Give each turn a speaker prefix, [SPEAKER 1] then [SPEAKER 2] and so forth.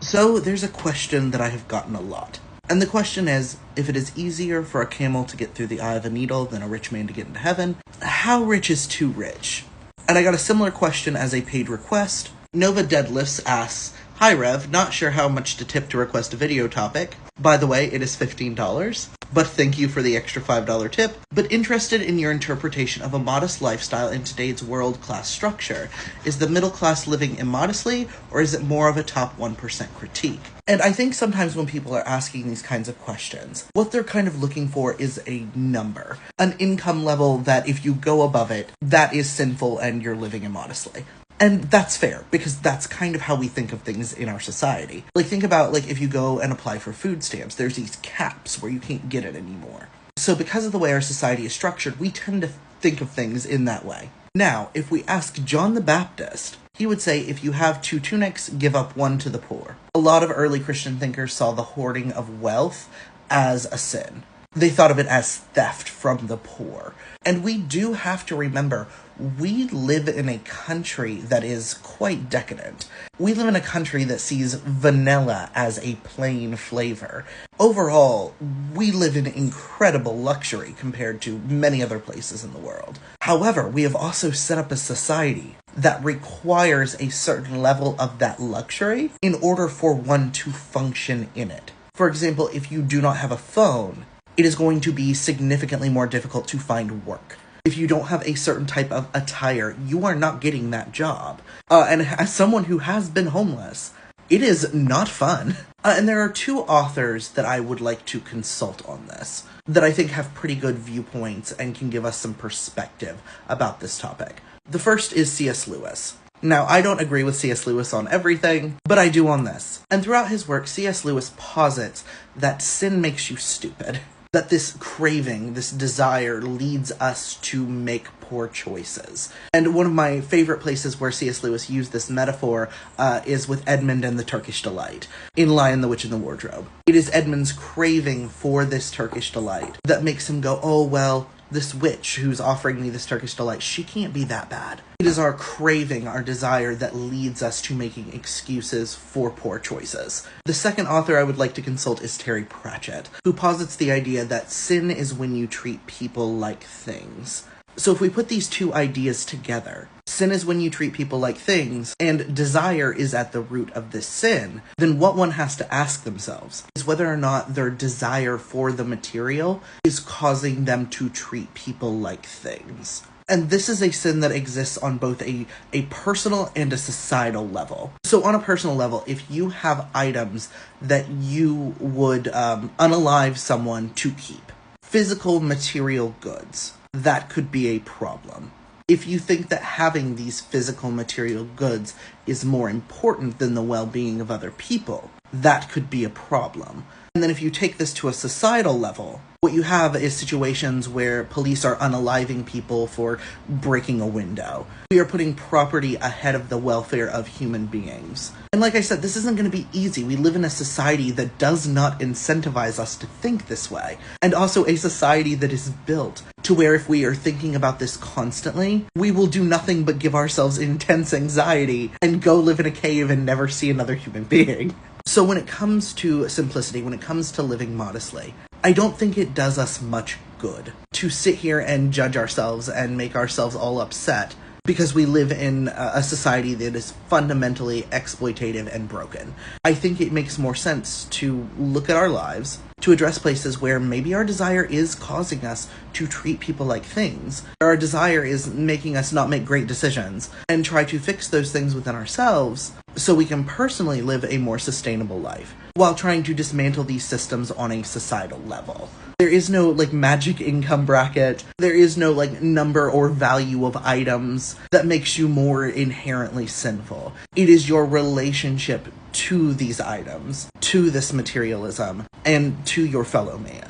[SPEAKER 1] So there's a question that I have gotten a lot. And the question is, if it is easier for a camel to get through the eye of a needle than a rich man to get into heaven, how rich is too rich? And I got a similar question as a paid request. Nova Deadlifts asks, "Hi Rev, not sure how much to tip to request a video topic. By the way, it is $15, but thank you for the extra $5 tip. But interested in your interpretation of a modest lifestyle in today's world-class structure. Is the middle class living immodestly, or is it more of a top 1% critique?" And I think sometimes when people are asking these kinds of questions, what they're kind of looking for is a number, an income level that if you go above it, that is sinful and you're living immodestly. And that's fair, because that's kind of how we think of things in our society. Like, think about, like, if you go and apply for food stamps, there's these caps where you can't get it anymore. So because of the way our society is structured, we tend to think of things in that way. Now, if we ask John the Baptist, he would say, if you have 2 tunics, give up 1 to the poor. A lot of early Christian thinkers saw the hoarding of wealth as a sin. They thought of it as theft from the poor. And we do have to remember, we live in a country that is quite decadent. We live in a country that sees vanilla as a plain flavor. Overall, we live in incredible luxury compared to many other places in the world. However, we have also set up a society that requires a certain level of that luxury in order for one to function in it. For example, if you do not have a phone, it is going to be significantly more difficult to find work. If you don't have a certain type of attire, you are not getting that job. And as someone who has been homeless, it is not fun. And there are 2 authors that I would like to consult on this, that I think have pretty good viewpoints and can give us some perspective about this topic. The first is C.S. Lewis. Now, I don't agree with C.S. Lewis on everything, but I do on this. And throughout his work, C.S. Lewis posits that sin makes you stupid. That this craving, this desire, leads us to make poor choices. And one of my favorite places where C.S. Lewis used this metaphor is with Edmund and the Turkish Delight, in Lion, the Witch, and the Wardrobe. It is Edmund's craving for this Turkish delight that makes him go, oh, well, this witch who's offering me this Turkish delight, she can't be that bad. It is our craving, our desire, that leads us to making excuses for poor choices. The second author I would like to consult is Terry Pratchett, who posits the idea that sin is when you treat people like things. So if we put these 2 ideas together, sin is when you treat people like things, and desire is at the root of this sin, then what one has to ask themselves is whether or not their desire for the material is causing them to treat people like things. And this is a sin that exists on both a personal and a societal level. So on a personal level, if you have items that you would unalive someone to keep, physical material goods, that could be a problem. If you think that having these physical material goods is more important than the well-being of other people, that could be a problem. And then if you take this to a societal level, what you have is situations where police are unaliving people for breaking a window. We are putting property ahead of the welfare of human beings. And like I said, this isn't going to be easy. We live in a society that does not incentivize us to think this way. And also a society that is built to where if we are thinking about this constantly, we will do nothing but give ourselves intense anxiety and go live in a cave and never see another human being. So when it comes to simplicity, when it comes to living modestly, I don't think it does us much good to sit here and judge ourselves and make ourselves all upset because we live in a society that is fundamentally exploitative and broken. I think it makes more sense to look at our lives, to address places where maybe our desire is causing us to treat people like things, or our desire is making us not make great decisions, and try to fix those things within ourselves so we can personally live a more sustainable life, while trying to dismantle these systems on a societal level. There is no, magic income bracket. There is no, number or value of items that makes you more inherently sinful. It is your relationship to these items, to this materialism, and to your fellow man.